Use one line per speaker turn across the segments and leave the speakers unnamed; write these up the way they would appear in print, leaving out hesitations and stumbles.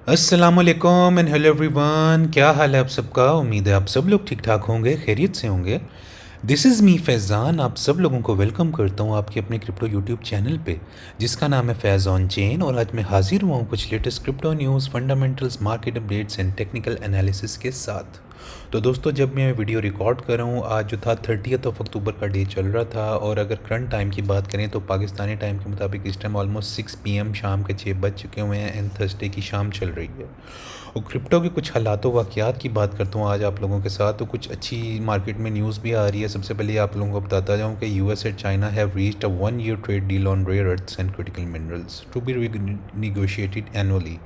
अस्सलामुअलैकुम and hello everyone, क्या हाल है आप सबका। उम्मीद है आप सब लोग ठीक ठाक होंगे, खैरियत से होंगे। दिस इज़ मी फैज़ान, आप सब लोगों को वेलकम करता हूँ आपके अपने क्रिप्टो यूट्यूब चैनल पे, जिसका नाम है फैज़ ऑन चेन। और आज मैं हाजिर हुआ हूँ कुछ latest crypto news, fundamentals, market updates and technical analysis के साथ। तो दोस्तों, जब मैं वीडियो रिकॉर्ड कर रहा हूँ, आज जो था 30 अक्टूबर का डे चल रहा था। और अगर करंट टाइम की बात करें तो पाकिस्तानी टाइम के मुताबिक इस टाइम ऑलमोस्ट 6 PM शाम के 6 बज चुके हुए हैं एंड थर्सडे की शाम चल रही है। और क्रिप्टो के कुछ हालातों वाक़यात की बात करता हूँ आज आप लोगों के साथ। तो कुछ अच्छी मार्केट में न्यूज़ भी आ रही है। सबसे पहले आप लोगों को बताता जाऊँ कि US and China have reached a 1 year trade deal on rare earths and critical minerals to be negotiated annually.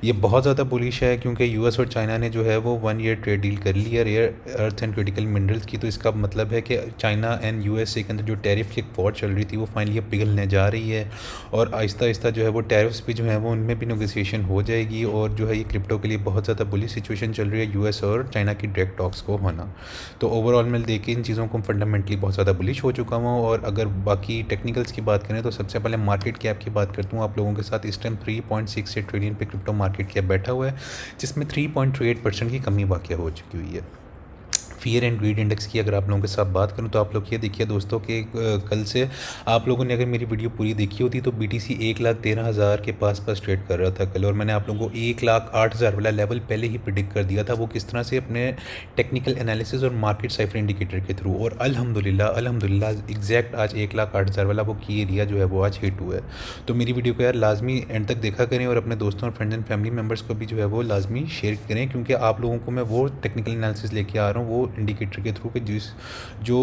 ये बहुत ज़्यादा बुलिश है क्योंकि यूएस और चाइना ने जो है वो 1 year ट्रेड डील कर ली है rare earth and critical minerals की। तो इसका मतलब है कि चाइना एंड यूएसए के अंदर जो टैरिफ की एक वॉर चल रही थी वो फाइनली अब पिघलने जा रही है। और आहिस्ता आहिस्ता जो है वो टैरिफ्स भी जो है वो उनमें भी नेगोशिएशन हो जाएगी। और जो है ये क्रिप्टो के लिए बहुत ज़्यादा बुलिश सिचुएशन चल रही है यूएस और चाइना की डायरेक्ट टॉक्स को होना। तो ओवरऑल मैं देख के इन चीज़ों को फंडामेंटली बहुत ज़्यादा बुलिश हो चुका हूँ। और अगर बाकी टेक्निकल्स की बात करें तो सबसे पहले मार्केट कैप की बात करता हूँ आप लोगों के साथ। इस टाइम 3.68 ट्रिलियन पे क्रिप्टो मार्केट कैप बैठा हुआ है, जिसमें 3.38% की कमी वाक़या हो चुकी हुई है। फियर एंड ग्रीड इंडेक्स की अगर आप लोगों के साथ बात करूं तो आप लोग ये देखिए दोस्तों कि कल से आप लोगों ने अगर मेरी वीडियो पूरी देखी होती तो बीटीसी 1,13,000 के पास ट्रेड कर रहा था कल। और मैंने आप लोगों को 1,08,000 वाला लेवल पहले ही प्रिडिक्ट कर दिया था, वो किस तरह से अपने टेक्निकल एनालिसिस और मार्केट साइफर इंडिकेटर के थ्रू। और अल्हम्दुलिल्लाह एग्जैक्ट आज 1,08,000 वाला वो की एरिया जो है वो आज हिट हुआ है। तो मेरी वीडियो को यार लाजमी एंड तक देखा करें और अपने दोस्तों और फ्रेंड्स एंड फैमिली मेम्बर्स को भी जो है वो लाजमी शेयर करें, क्योंकि आप लोगों को मैं वो टेक्निकल एनालिसिस लेके आ रहा हूँ वो इंडिकेटर के थ्रू के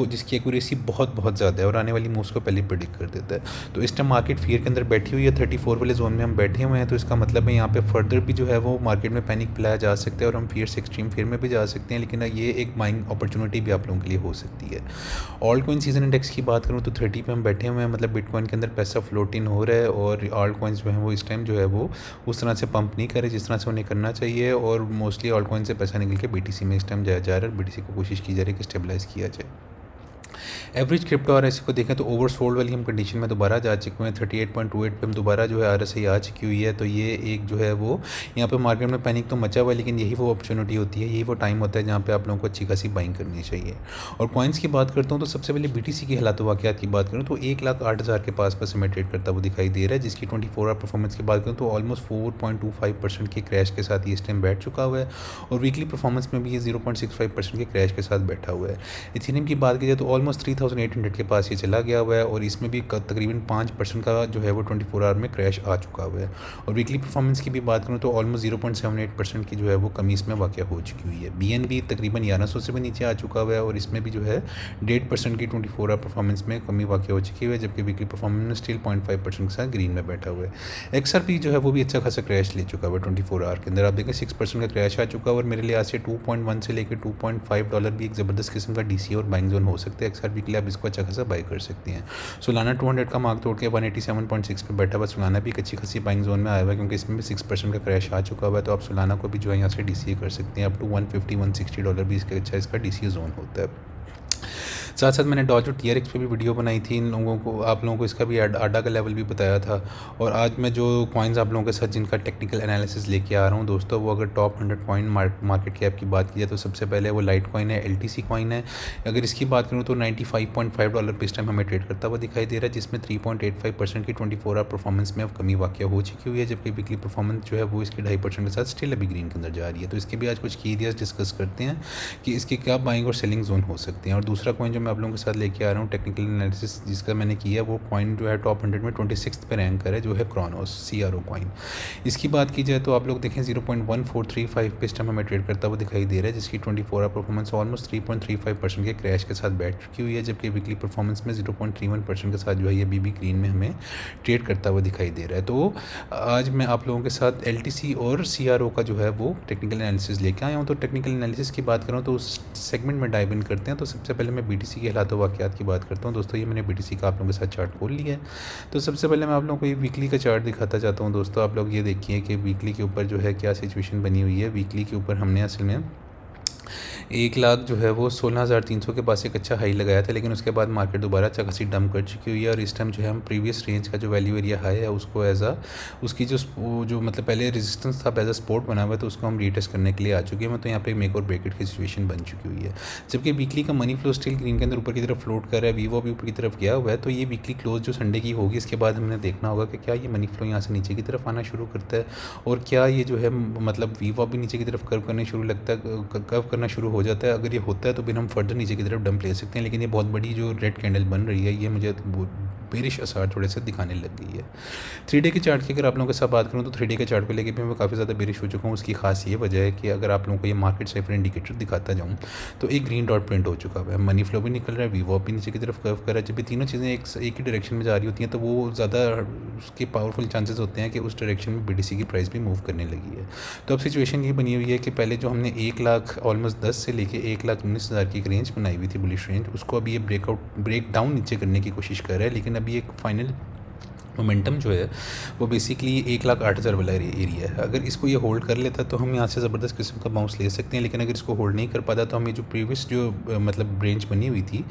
जिसकी एक्यूरेसी बहुत बहुत ज़्यादा है और आने वाली मूव्स को पहले प्रेडिक्ट कर देता है। तो इस टाइम मार्केट फियर के अंदर बैठी हुई है, 34 वाले जोन में हम बैठे हुए हैं। तो इसका मतलब है यहाँ पे फर्दर भी जो है वो मार्केट में पैनिक फैलाया जा सकता है और हम फियर से एक्सट्रीम फियर में भी जा सकते हैं। लेकिन ये एक बाइंग अपॉर्चुनिटी भी आप लोगों के लिए हो सकती है। ऑल्ट कॉइन सीजन इंडेक्स की बात करूँ तो 30 पे हम बैठे हुए हैं, मतलब बिटकॉइन के अंदर पैसा फ्लोट इन हो रहा है। और ऑल्ट कॉइन्स जो है वो इस टाइम जो है वो उस तरह से पंप नहीं करे जिस तरह से उन्हें करना चाहिए। और मोस्टली ऑल्ट कॉइन से पैसा निकल के बीटीसी में इस टाइम जाया जा रहा है और बीटीसी को कोशिश की जा रही है कि स्टेबलाइज किया जाए। एवरेज क्रिप्टो आर को देखें तो ओवरसोल्ड वाली हम कंडीशन में दोबारा जा चुके हैं। 38.28 पे हम दोबारा जो है RSI आ चुकी हुई है। तो ये एक जो है वो यहाँ पे मार्केट में पैनिक तो मचा हुआ है, लेकिन यही वो अपॉर्चुनिटी होती है, यही वो टाइम होता है जहाँ पे आप लोगों को अच्छी खासी बाइंग करनी चाहिए। और कॉइन्स की बात करता हूँ तो सबसे पहले BTC की हालात वाक़यात की बात करूँ तो 1,08,000 के पास हमें ट्रेड करता हुआ दिखाई दे रहा है, जिसकी 24 आवर परफॉर्मेंस की बात करूँ तो ऑलमोस्ट 4.25% के क्रैश के साथ ये इस टाइम बैठ चुका हुआ है। और वीकली परफॉर्मेंस में भी ये 0.65% के क्रैश के साथ बैठा हुआ है। इथेरियम की बात की जाए तो ऑलमोस्ट 3,800 के पास ये चला गया हुआ है और इसमें भी तकरीबन 5% का जो है वो 24 आवर में क्रैश आ चुका हुआ है। और वीकली परफॉर्मेंस की भी बात करूँ तो ऑलमोस्ट 0.78% की जो है वो कमी इसमें वाक़या हो चुकी हुई है। BNB तकरीबन 1100 से भी नीचे आ चुका हुआ है और इसमें भी जो है 1.5% की 24 आवर परफॉर्मेंस में कमी वाक़या हो चुकी हुई है, जबकि वीकली परफॉर्मेंस में स्टिल 0.5% के साथ ग्रीन में बैठा हुआ है। XRP जो है वो भी अच्छा खासा क्रैश ले चुका हुआ है 24 आवर के अंदर। आप देखें 6% का क्रैश आ चुका है और मेरे लिए आज से 2.1 से लेकर $2.5 भी एक ज़बरदस्त किस्म का DC और बाइंग जोन हो सकता है। XRP के लिए आप इसको अच्छा खासा बाई कर सकते हैं। सोलाना 200 का मार्क तोड़ के 187.6 पे बैठा हुआ सोलाना भी एक अच्छी खासी बाइंग जोन में आया हुआ है, क्योंकि इसमें भी 6% का क्रैश आ चुका हुआ है। तो आप सोलाना को भी जो है यहाँ से DCA कर सकते हैं। अप टू $150-160 भी इसका अच्छा इसका DCA जोन होता है। साथ साथ मैंने डॉज और TRX पे भी वीडियो बनाई थी, इन लोगों को आप लोगों को इसका भी आडा का लेवल भी बताया था। और आज मैं जो कॉइन्स आप लोगों के साथ जिनका टेक्निकल एनालिसिस लेके आ रहा हूँ दोस्तों, वो अगर टॉप 100 कॉइन मार्केट कैप की बात की जाए तो सबसे पहले वो लाइट कॉइन है, LTC कॉइन है। अगर इसकी बात करूँ तो $95.5 पे इस टाइम हमें ट्रेड करता हुआ दिखाई दे रहा है, जिसमें 3.85% की 24 आवर परफॉर्मेंस में अब कमी वाक़या हो चुकी हुई है, जबकि वीकली परफॉर्मेंस जो है वो इसके 2.5% के साथ स्टिल अभी ग्रीन के अंदर जा रही है। तो इसके भी आज कुछ की एरियाज डिस्कस करते हैं कि इसके क्या बाइंग और सेलिंग जोन हो सकते हैं। और दूसरा कॉइन जो मैं आप लोगों के साथ लेके आ रहा हूँ टेक्निकल एनालिसिस जिसका मैंने किया, वो कॉइन जो है टॉप 100 में 26 पे रैंक कर है, जो है क्रोनोस CRO कॉइन। इसकी बात की जाए तो आप लोग देखें 0.1435 पे इस टाइम हमें ट्रेड करता हुआ दिखाई दे रहा है, जिसकी 24 आवर परफॉर्मेंस ऑलमोस्ट 3.35% के क्रैश के साथ बैठ चुकी हुई है, जबकि वीकली परफॉर्मेंस में 0.31% के साथ जो है ये BB ग्रीन में हमें ट्रेड करता हुआ दिखाई दे रहा है। तो आज मैं आप लोगों के साथ LTC और CRO का जो है वो टेक्निकल एनालिसिस लेके आया हूँ। तो टेक्निकल एनालिसिस की बात करूँ तो उस सेगमेंट में डाइव इन करते हैं। तो सबसे पहले मैं BTC के हालात वाक़यात की बात करता हूँ दोस्तों। ये मैंने BTC का आप लोगों के साथ चार्ट खोल लिया है। तो सबसे पहले मैं आप लोगों को ये वीकली का चार्ट दिखाता चाहता हूँ दोस्तों। आप लोग ये देखिए कि वीकली के ऊपर जो है क्या सिचुएशन बनी हुई है। वीकली के ऊपर हमने असल में 1 लाख जो है वो 16,300 के पास एक अच्छा हाई लगाया था, लेकिन उसके बाद मार्केट दोबारा अच्छा खासी डंप कर चुकी हुई है और इस टाइम जो है हम प्रीवियस रेंज का जो वैल्यू एरिया हाई है उसको उसकी जो मतलब पहले रेजिस्टेंस था एज अ सपोर्ट बना हुआ है, तो उसको हम रीटेस्ट करने के लिए आ चुके हैं। तो यहाँ पे मेक और ब्रेकेट की सिचुएशन बन चुकी हुई है। जबकि वीकली का मनी फ्लो स्टिल ग्रीन के अंदर ऊपर की तरफ फ्लोट कर रहा है, वीवो भी ऊपर की तरफ गया हुआ है। तो ये वीकली क्लोज जो संडे की होगी, इसके बाद हमने देखना होगा कि क्या ये मनी फ्लो यहाँ से नीचे की तरफ आना शुरू करता है और क्या ये जो है मतलब वीवो भी नीचे की तरफ कर्व करने शुरू लगता है, कर्व करना शुरू हो जाता है। अगर ये होता है तो फिर हम फर्दर नीचे की तरफ डंप ले सकते हैं। लेकिन ये बहुत बड़ी जो रेड कैंडल बन रही है, ये मुझे बेरिश आसार थोड़े से दिखाने लग गई है। 3 डे के चार्ट की अगर आप लोगों के साथ बात करूँ तो 3 डे के चार्ट को लेके भी मैं काफ़ी ज़्यादा बेरिश हो चुका हूँ। उसकी खास ये वजह है कि अगर आप लोगों को ये मार्केट साइफर इंडिकेटर दिखाता जाऊँ तो एक ग्रीन डॉट प्रिंट हो चुका है, मनी फ्लो भी निकल रहा है, वीवो भी नीचे की तरफ कर्व कर रहा है। जब ये तीनों चीज़ें एक ही डायरेक्शन में जा रही होती हैं तो वो ज़्यादा उसके पावरफुल चांसेस होते हैं कि उस डायरेक्शन में बीडीसी की प्राइस भी मूव करने लगी है। तो अब सिचुएशन ये बनी हुई है कि पहले जो हमने 1 लाख ऑलमोस्ट 10 से लेके 1,19,000 की एक रेंज बनाई हुई थी बुलिश रेंज, उसको अभी ये ब्रेक डाउन नीचे करने की कोशिश कर रहा है। लेकिन अभी एक फाइनल मोमेंटम जो है वो बेसिकली 1,08,000 वाला एरिया है। अगर इसको ये होल्ड कर लेता तो हम यहाँ से ज़बरदस्त किस्म का बाउंस ले सकते हैं। लेकिन अगर इसको होल्ड नहीं कर पाता तो हमें जो प्रीवियस जो मतलब रेंज बनी हुई थी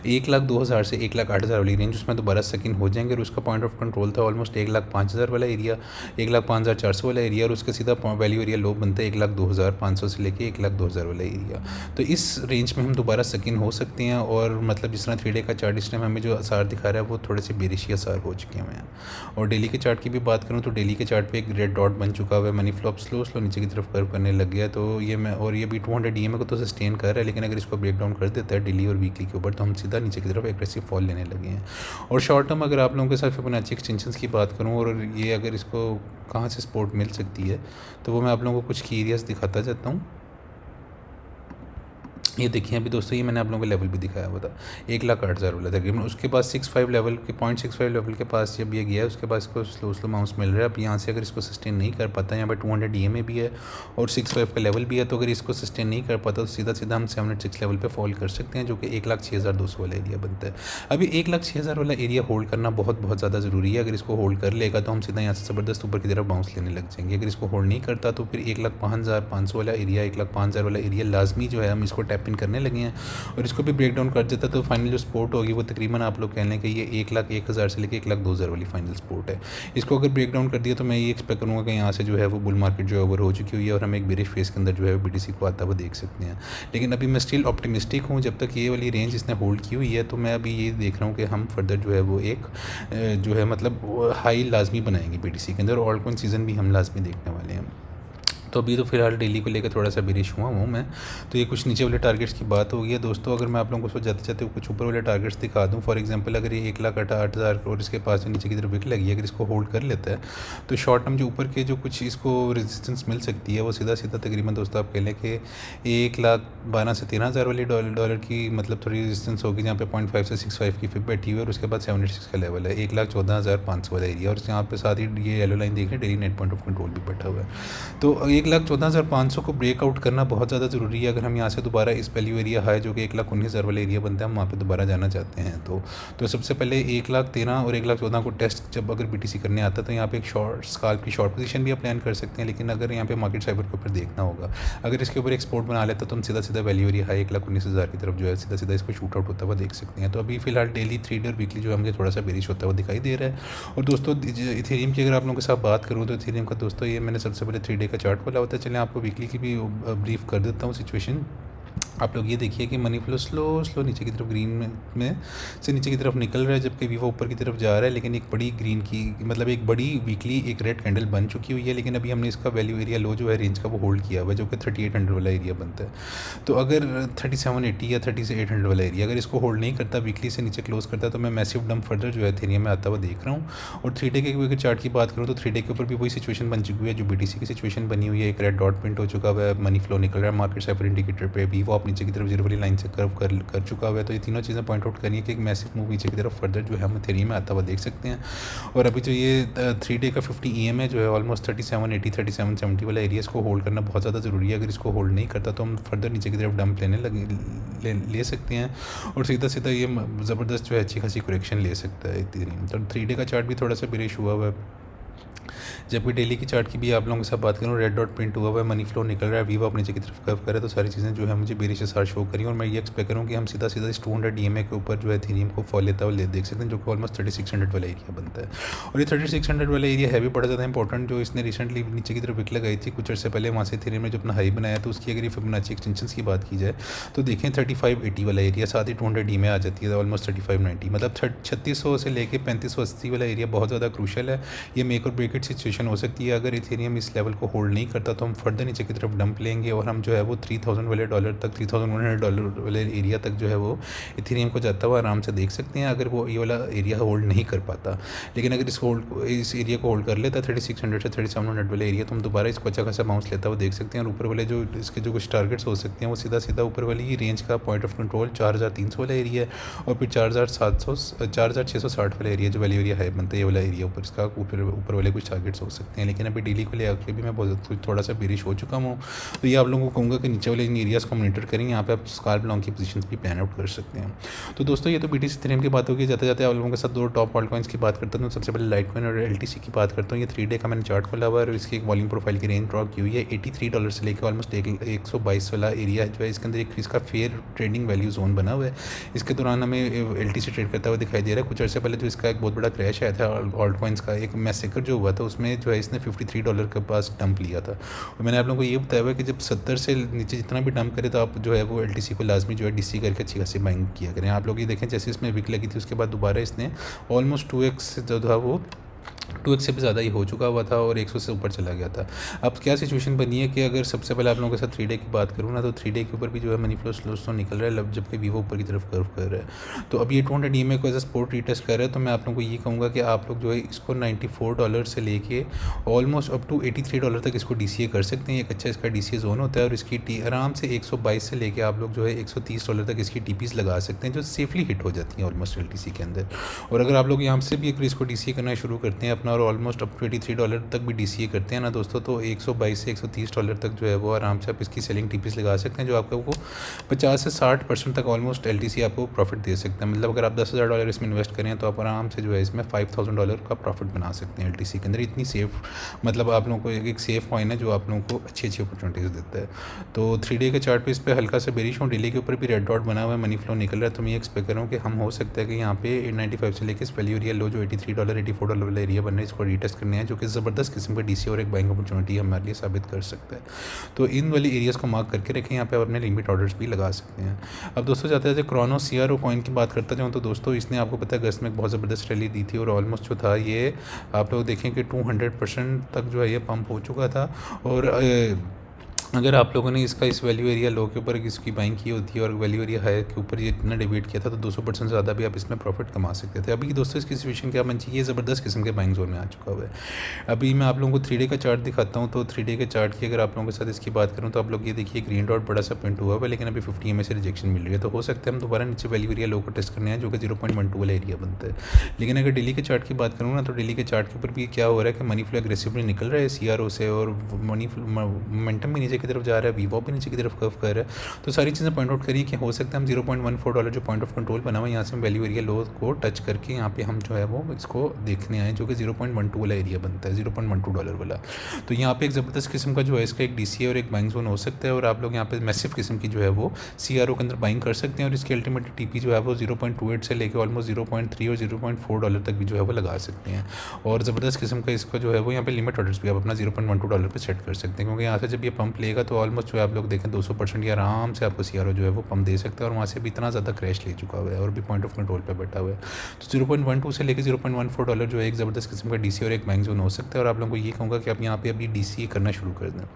1,02,000 से 1,08,000 वाली रेंज, उसमें दोबारा सेकंड हो जाएंगे। और उसका पॉइंट ऑफ कंट्रोल था ऑलमोस्ट 1,05,000 वाला एरिया, 1,05,400 वाला एरिया, और उसका सीधा वैल्यू एरिया लो बनता है 1,02,500 से लेके 1,02,000 वाला एरिया। तो इस रेंज में हम दोबारा सेकंड हो सकते हैं। और मतलब जिस तरह 3 डे का चार्ट इस टाइम हमें जो आसार दिखा रहा है वो थोड़े से बेरिशी आसार हो चुके हैं। और डेली के चार्ट की भी बात करूं तो डेली के चार्ट पे एक रेड डॉट बन चुका हुआ है, मनी फ्लो स्लो नीचे की तरफ कर्व करने लग गया। तो ये ये भी 200 ईएमए को तो सस्टेन कर रहा है, लेकिन अगर इसको ब्रेक डाउन कर देता है डेली और वीकली के ऊपर तो हम सीधा नीचे की तरफ एग्रेसिव फॉल लेने लगे हैं। और शॉर्ट टर्म अगर आप लोगों के साथ फिबोनाची एक्सटेंशंस की बात करूँ और ये अगर इसको कहाँ से सपोर्ट मिल सकती है तो वो मैं आप लोगों को कुछ की एरियाज दिखाता जाता हूँ। ये देखिए अभी दोस्तों, ये मैंने आप लोगों को लेवल भी दिखाया हुआ था 1,08,000 वाला तकरीबन। उसके बाद 65 लेवल के 0.65 लेवल के पास जब ये गया है उसके बाद इसको स्लो माउंस मिल रहा है। अब यहाँ से अगर इसको सस्टेन नहीं कर पाता, यहाँ पर 200 ईएमए भी है और 65 का लेवल भी है, तो अगर इसको सस्टेन नहीं कर पाता तो सीधा हम 706 लेवल पर फॉल कर सकते हैं, जो कि 1,06,200 वाला एरिया बनता है। अभी 1,06,000 वाला एरिया होल्ड करना बहुत ज़्यादा ज़रूरी है। अगर इसको होल्ड कर लेगा तो हम सीधा यहाँ से ज़बरदस्त ऊपर की तरफ बाउंस लेने लग जाएंगे। अगर इसको होल्ड नहीं करता तो फिर 1,05,500 वाला एरिया, 1,05,000 वाला एरिया लाजमी जो है हम इसको टैप इन करने लगे हैं। और इसको भी ब्रेक डाउन कर देता तो फाइनल जो सपोर्ट होगी वो तकरीबन आप लोग कह लें कि ये 1,01,000 से लेकर 1,02,000 वाली फाइनल सपोर्ट है। इसको अगर ब्रेक डाउन कर दिया तो मैं ये एक्सपेक्ट करूँगा कि यहाँ से जो है वो बुल मार्केट जो है ओवर हो चुकी हुई है और हम एक बेरिश फेस के अंदर जो है बीटीसी को आता हुआ देख सकते हैं। लेकिन अभी मैं स्टिल ऑप्टिमिस्टिक हूँ, जब तक ये वाली रेंज इसने होल्ड की हुई है तो मैं अभी ये देख रहा हूँ कि हम फर्दर जो है वो एक जो है मतलब हाई लाजमी बनाएंगे बीटीसी के अंदर, और ऑल कॉइन सीज़न भी हम लाजमी देखने वाले हैं। तो अभी तो फिलहाल डेली को लेकर थोड़ा सा बेरिश हुआ हूँ मैं। तो ये कुछ नीचे वाले टारगेट्स की बात हो गई है दोस्तों। अगर मैं आप लोगों को जाते जाते कुछ ऊपर वाले टारगेट्स दिखा दूँ, फॉर एग्जांपल अगर ये 1,08,000 और इसके पास जो नीचे की तरफ विक लगी है, अगर इसको होल्ड कर लेता है तो शॉर्ट टर्म जो ऊपर के जो कुछ इसको रेजिस्टेंस मिल सकती है वो सीधा तकरीबन दोस्तों आप कह लें कि 1,12,000 से 13,000 वाली डॉलर की मतलब थोड़ी रेजिस्टेंस होगी, जहाँ पे 0.5 से 6.5 की फिर बैठी हुई है। और उसके बाद 76 का लेवल है 1,14,500 वाला एरिया, और यहाँ पे साथ ही ये येलो लाइन देख रहे हैं daily net point of control भी बैठा हुआ है। तो 1,14,500 को ब्रेकआउट करना बहुत ज़्यादा ज़रूरी है। अगर हम यहाँ से दोबारा इस वैल्यू एरिया हाई जो कि 1,19,000 वाला एरिया बनता है हम वहाँ पे दोबारा जाना चाहते हैं तो सबसे पहले 1,13,000 और 1,14,000 को टेस्ट जब अगर बीटीसी करने आता है तो यहाँ पे एक शॉर्ट स्काल्प की शॉर्ट पोजीशन भी आप प्लान कर सकते हैं। लेकिन अगर यहाँ पे मार्केट साइबर के ऊपर देखना होगा, अगर इसके ऊपर एक्सपोर्ट बना लेता तो हम सीधा वैल्यू एरिया हाई 1,19,000 की तरफ जो है सीधा इसको शूट आउट होता हुआ देख सकते हैं। तो अभी फिलहाल डेली 3 डे और वीकली जो है मुझे थोड़ा सा बेरिश होता हुआ दिखाई दे रहा है। और दोस्तों इथेरियम की अगर आप लोगों के साथ बात करूँ तो इथेरियम का दोस्तों ये मैंने सबसे पहले 3 डे का चार्ट खोला होता है। चलें आपको वीकली की भी ब्रीफ कर देता हूँ सिचुएशन। आप लोग ये देखिए कि मनी फ्लो स्लो नीचे की तरफ ग्रीन में से नीचे की तरफ निकल रहा है, जबकि वीवो ऊपर की तरफ जा रहा है। लेकिन एक बड़ी ग्रीन की मतलब एक बड़ी वीकली एक रेड कैंडल बन चुकी हुई है। लेकिन अभी हमने इसका वैल्यू एरिया लो जो है रेंज का वो होल्ड किया हुआ है, जो कि 3800 वाला एरिया बनता है। तो अगर 3780 या 3800 वाला एरिया अगर इसको होल्ड नहीं करता, वीकली से नीचे क्लोज करता, तो मैं मैसिव डंप फर्दर जो है एथेरियम में आता हुआ देख रहा हूँ। और 3 डे के अगर चार्ट की बात करूँ तो 3 डे के ऊपर भी वही सिचुएशन बन चुकी है जो बीटीसी की सिचुएशन बनी हुई है। एक रेड डॉट प्रिंट हो चुका हुआ है, मनी फ्लो निकल रहा है मार्केट साइफर इंडिकेटर पे, वीवो आप नीचे की तरफ 0 वाली लाइन से कर्व कर चुका हुआ है। तो ये तीनों चीज़ें पॉइंट आउट करिए कि एक मैसिव मूव नीचे की तरफ फर्दर जो है हम एथेरियम में आता हुआ देख सकते हैं। और अभी जो ये 3 डे का 50 EM है जो है ऑलमोस्ट 3780 3770 वाला एरिया, इसको होल्ड करना बहुत ज़्यादा ज़रूरी है। अगर इसको होल्ड नहीं करता तो हम फर्दर नीचे की तरफ डंप ले सकते हैं और सीधा ये ज़बरदस्त जो है अच्छी खासी करेक्शन ले सकता है। तो 3 डे का चार्ट भी थोड़ा सा बेरिश हुआ है। जबकि डेली की चार्ट की भी आप लोगों के साथ बात करूँ, रेड डॉट प्रिंट हुआ हुआ है, मनी फ्लो निकल रहा है, वीवो अपने नीचे की तरफ कर्व करे, तो सारी चीज़ें जो है मुझे बेरिश सार शो करी और मैं ये एक्सपेक्ट करूँ कि हम सीधा सीधा इस 200 DMA के ऊपर जो है इथेरियम को फॉल लेता हुआ देख सकते हैं, जो कि ऑलमोस्ट 3600 वाला एरिया बनता है। और ये 3600 वाला एरिया है भी बड़ा ज़्यादा इंपॉर्टेंट, जो इसने रिसेंटली नीचे की तरफ विक लगाई थी कुछ अर्से पहले, वहाँ से इथेरियम ने जो अपना हाई बनाया, तो उसकी अगर ये फिबोनाची एक्सटेंशंस की बात की जाए तो देखें 3580 वाला एरिया, साथ ही 200 DMA आ जाती है ऑलमोस्ट 3590, मतलब 3600 से लेके 3580 वाला एरिया बहुत ज़्यादा क्रूशल है। ये मेक और ब्रेक इट सिचुएशन हो सकती है। अगर इथेरियम इस लेवल को होल्ड नहीं करता तो हम फर्दर नीचे की तरफ डंप लेंगे और हम जो है वो 3000 वाले डॉलर तक, $3100 वाले एरिया तक जो है वो इथेरियम को जाता हुआ आराम से देख सकते हैं, अगर वो ये वाला एरिया होल्ड नहीं कर पाता। लेकिन अगर इस एरिया को होल्ड कर लेता 3600 से 3700 वाले एरिया, तो हम दोबारा इसको अच्छा खासा बाउंस लेता हुआ देख सकते हैं। और ऊपर वाले जो इसके जो कुछ टारगेट्स हो सकते हैं वो सीधा सीधा ऊपर वाली ही रेंज का पॉइंट ऑफ कंट्रोल 4300 वाला एरिया है, और फिर 4660 वाला एरिया जो वैल्यू एरिया हाई बनता है, ये वाला एरिया ऊपर इसका ऊपर वाले कुछ टारगेट्स हो सकते हैं। लेकिन अभी डेली को ले आकर भी मैं बहुत थोड़ा सा बेरिश हो चुका हूँ, तो ये आप लोगों को कहूँगा कि नीचे वाले इन एरियाज़ को मॉनिटर करें, यहाँ पे आप स्काल्प लॉन्ग की पोजीशंस भी प्लान आउट कर सकते हैं। तो दोस्तों ये तो BTC इथेरियम की बात होगी। जाते जाते आप लोगों के साथ दो टॉप ऑल्ट कॉइन्स की बात करता हूँ। सबसे पहले लाइटकॉइन और LTC की बात करता हूँ। ये 3 डे का मैंने चार्ट खोला हुआ है और इसकी एक वॉल्यूम प्रोफाइल की रेंज ड्रॉ की हुई है $83 से लेकर ऑलमोस्ट 122 वाला एरिया जो है, इसके अंदर एक इसका फेयर ट्रेडिंग वैल्यू जोन बना हुआ है। इसके दौरान हमें LTC ट्रेड करता हुआ दिखाई दे रहा है। कुछ अर्से पहले जो इसका एक बहुत बड़ा क्रैश आया था ऑल्ट कॉइन्स का, एक मैसेकर जो हुआ था, उसमें जो है इसने $53 के पास डंप लिया था। और मैंने आप लोगों को ये बताया हुआ है कि जब 70 से नीचे जितना भी डंप करे तो आप जो है वो LTC को लाजमी जो है DC करके अच्छी खासी बाइंग किया करें। आप लोग ये देखें, जैसे इसमें विक लगी थी उसके बाद दोबारा इसने ऑलमोस्ट 2x जो था वो 2x से भी ज़्यादा ही हो चुका हुआ था और 100 से ऊपर चला गया था। अब क्या सिचुएशन बनी है कि अगर सबसे पहले आप लोगों के साथ 3 डे की बात करूँ ना, तो 3 डे के ऊपर भी जो है मनी फ्लो स्लो निकल रहा है, जबकि वीवो ऊपर की तरफ कर्व कर रहा है। तो अब ये 200 DMA को एज अ सपोर्ट रीटेस्ट कर रहा है, तो मैं आप लोगों को ये कहूँगा कि आप लोग जो है इसको $94 से लेके ऑलमोस्ट अप टू $83 तक इसको DCA कर सकते हैं। एक अच्छा इसका DCA जोन होता है और इसकी आराम से 122 से लेके आप लोग जो है $130 तक इसकी TPs लगा सकते हैं, जो सेफली हिट हो जाती हैं ऑलमोस्ट LTC के अंदर। और अगर आप लोग यहाँ से भी अगर इसको DCA करना शुरू करते हैं अपना और ऑलमोस्ट अप $23 तक भी DCA करते हैं ना दोस्तों, तो 122 से $130 तक जो है वो आराम से आप इसकी सेलिंग TPs लगा सकते हैं, जो आपको 50 से 60% तक ऑलमोस्ट LTC आपको प्रॉफिट दे सकते हैं। मतलब अगर आप $10,000 इसमें इन्वेस्ट करें तो आप आराम से जो है इसमें $5,000 का प्रॉफिट बना सकते हैं LTC के अंदर। इतनी सेफ, मतलब आप लोगों को एक सेफ कॉइन है जो आप लोगों को अच्छी अच्छी अपॉर्चुनिटीज़ देता है। तो 3 डे के चार्ट पे इस पर हल्का सा बेरिश हूँ, डेली के ऊपर भी रेड डॉट बना हुआ है, मनी फ्लो निकल रहा है। तो मैं ये एक्सपेक्ट कर रहा हूँ कि हम हो सकता है कि यहाँ पे 895 से लेकर इस वैल्यू एरिया लो जो $83 $84 वाला एरिया बन रहा है, इसको रीटेस्ट करने हैं, जो कि ज़बरदस्त किस्म का DC और एक बाइंग अपॉर्चुनिटी हमारे लिए साबित कर सकता है। तो इन वाली एरियाज़ को मार्क करके रखें, यहाँ पे आप अपने लिमिट ऑर्डर्स भी लगा सकते हैं। अब दोस्तों जाते जाते क्रोनो CRO कॉइन की बात करता जाऊँ, तो दोस्तों इसने आपको पता है अगस्त में एक बहुत ज़बरदस्त रैली दी थी और ऑलमोस्ट जो था ये आप लोग देखें कि 200% तक जो है ये पंप हो चुका था। और अगर आप लोगों ने इसका इस वैल्यू एरिया लो के ऊपर इसकी बाइंग की होती है और वैल्यू एरिया हाई के ऊपर ये इतना डिबेट किया था, तो 200% ज़्यादा भी आप इसमें प्रॉफिट कमा सकते थे। अभी दोस्तों इसकी सिचुएशन क्या बन चाहिए, ज़बरदस्त किस्म के बाइंग जोन में आ चुका हुआ है। अभी मैं आप लोगों को 3 डे का चार्ट दिखाता हूँ। तो 3 डे के चार्ट की अगर आप लोगों के साथ इसकी बात करूँ तो आप लोग ये देखिए ग्रीन डॉट बड़ा सा प्रिंट हुआ है, लेकिन अभी 50 EMA से रिजेक्शन मिल रही है। तो हो सकता है हम दोबारा नीचे वैल्यू एरिया लो को टेस्ट करने हैं, जो कि 0.12 वाला एरिया बनता है। लेकिन अगर डेली के चार्ट की बात करूँ ना, तो डेली के चार्ट के ऊपर भी क्या हो रहा है कि मनी फ्लो एग्रेसिवली निकल रहा है CRO से और मनी फ्लो मोमेंटम भी नीचे की तरफ जा रहा है, वीवो भी नीचे की तरफ कर्व कर रहा है। तो सारी चीज़ें पॉइंट आउट करिए कि हो सकता है हम $0.14 जो पॉइंट ऑफ कंट्रोल बना हुआ है, यहाँ से हम वैल्यू एरिया लो को टच करके यहाँ पे हम जो है वो इसको देखने आए, जो कि 0.12 वाला एरिया बनता है, $0.12 वाला। तो यहाँ पे एक ज़बरदस्त किस्म का जो है इसका एक DCA और एक बाइंग जोन हो सकता है, और आप लोग यहाँ पे मैसिव किस्म की जो है वो CRO के अंदर बाइंग कर सकते हैं। और इसकी अल्टीमेट TP जो है वो 0.28 से लेकर ऑलमोस्ट 0.3 और $0.4 तक भी जो है वो लगा सकते हैं। और ज़बरदस्त किस्म का इसका जो है वो यहाँ पे लिमिट ऑर्डर्स भी आप अपना $0.12 पे सेट कर सकते हैं, क्योंकि यहाँ से जब ये पंप लेगा तो ऑलमोस्ट जो है आप लोग देखें 200% या आराम से आपको CRO जो है वो पंप दे सकता है। और वहाँ से भी इतना ज़्यादा क्रैश ले चुका हुआ है और भी पॉइंट ऑफ कंट्रोल पे बैठा हुआ है। तो $0.12 से लेकर $0.14 जो है एक ज़बरदस्त किस्म का DC और एक बाइंग जोन हो सकता है। और आप लोगों को ये कहूँगा कि आप यहाँ पे अभी DCA करना शुरू कर दें।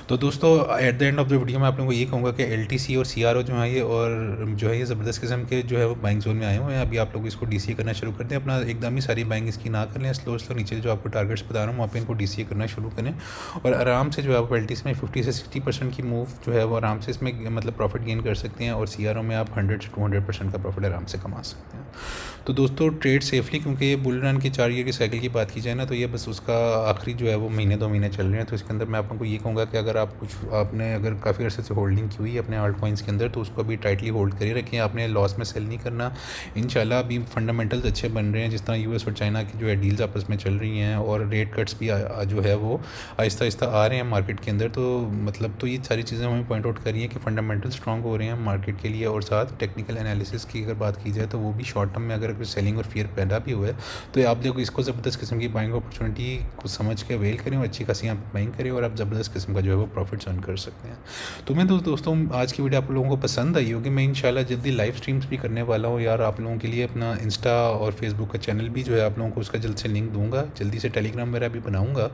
तो दोस्तों at the end of the video मैं आप लोगों को ये कहूँगा कि LTC और CRO जो है ये और जो है ये ज़बरदस्त किस्म के जो है वो बाइंग जोन में आए हुए हैं। अभी आप लोग इसको DCA करना शुरू करते हैं, अपना एकदम ही सारी बाइंग इसकी ना कर लें, स्लो नीचे जो आपको टारगेट्स बता रहा हूँ वहाँ पे इनको DCA करना शुरू करें। और आराम से जो है आप LTC में 50 से 60% की मूव जो है वो आराम से इसमें मतलब प्रॉफिट गेन कर सकते हैं, और CRO में आप 100 से 200% का प्रॉफिट आराम से कमा सकते हैं। तो दोस्तों ट्रेड सेफली, क्योंकि ये बुल रन की 4 ईयर की साइकिल की बात की जाए ना, तो ये बस उसका आखिरी जो है वो महीने 2 महीने चल रहे हैं। तो इसके अंदर मैं आप लोगों को ये कहूँगा कि अगर आप आपने अगर काफ़ी अर्से से होल्डिंग की हुई है अपने आल्ट कॉइन्स के अंदर, तो उसको अभी टाइटली होल्ड कर ही रखें, आपने लॉस में सेल नहीं करना। इंशाल्लाह अभी फंडामेंटल्स अच्छे बन रहे हैं, जिस तरह यूएस और चाइना की जो है डील्स आपस में चल रही हैं, और रेट कट्स भी जो है वो आहिस्ता आहिस्ता आ रहे हैं मार्केट के अंदर। तो मतलब तो ये सारी चीज़ें हमें पॉइंट आउट करी हैं कि फंडामेंटल स्ट्रॉन्ग हो रहे हैं मार्केट के लिए, और साथ टेक्निकल एनालिसिस की अगर बात की जाए तो वो भी शॉर्ट टर्म में अगर कुछ सेलिंग और फियर पैदा भी हुआ है, तो आप देखो इसको ज़बरदस्त किस्म की बाइंग अपॉर्चुनिटी को समझ के अवेल करें और अच्छी खासी आप बाइंग करें, और आप ज़बरदस्त किस्म का जो है वो प्रॉफिट्स अर्न कर सकते हैं। तो मैं दोस्तों आज की वीडियो आप लोगों को पसंद आई होगी। मैं इंशाल्लाह जल्दी लाइव स्ट्रीम्स भी करने वाला हूँ यार, आप लोगों के लिए अपना इंस्टा और फेसबुक का चैनल भी जो है आप लोगों को उसका जल्द से लिंक दूंगा, जल्दी से टेलीग्राम वगैरह भी बनाऊंगा,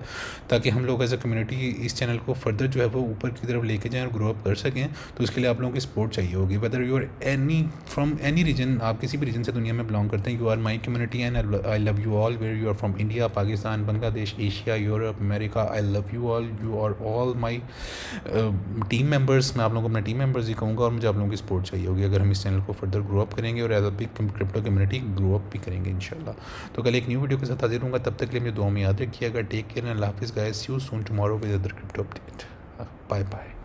ताकि हम लोग एज अ कम्युनिटी इस चैनल को फर्दर जो है वो ऊपर की तरफ लेके जाएँ और ग्रो अप कर सकें। तो उसके लिए आप लोगों की सपोर्ट चाहिए होगी, whether you are any from any region, आप किसी भी रीजन से दुनिया में बिलोंग करते हैं, you are my community and I love you all, where you are from India, Pakistan, Bangladesh, Asia, Europe, America, I love you all, you are all my team members. मैं आप लोगों को अपने टीम मेंबर्स ही कहूँगा, और मुझे आप लोगों की सपोर्ट चाहिए होगी अगर हम इस चैनल को फर्दर ग्रो अप करेंगे और as a big crypto community grow up भी करेंगे इंशाल्लाह। तो कल एक न्यू वीडियो के साथ हाजिर होऊंगा, तब तक के लिए मुझे दुआ में याद रखिएगा। टेक केयर एंड अल्लाह हाफिज़ guys, see you soon tomorrow with other crypto update. Bye bye.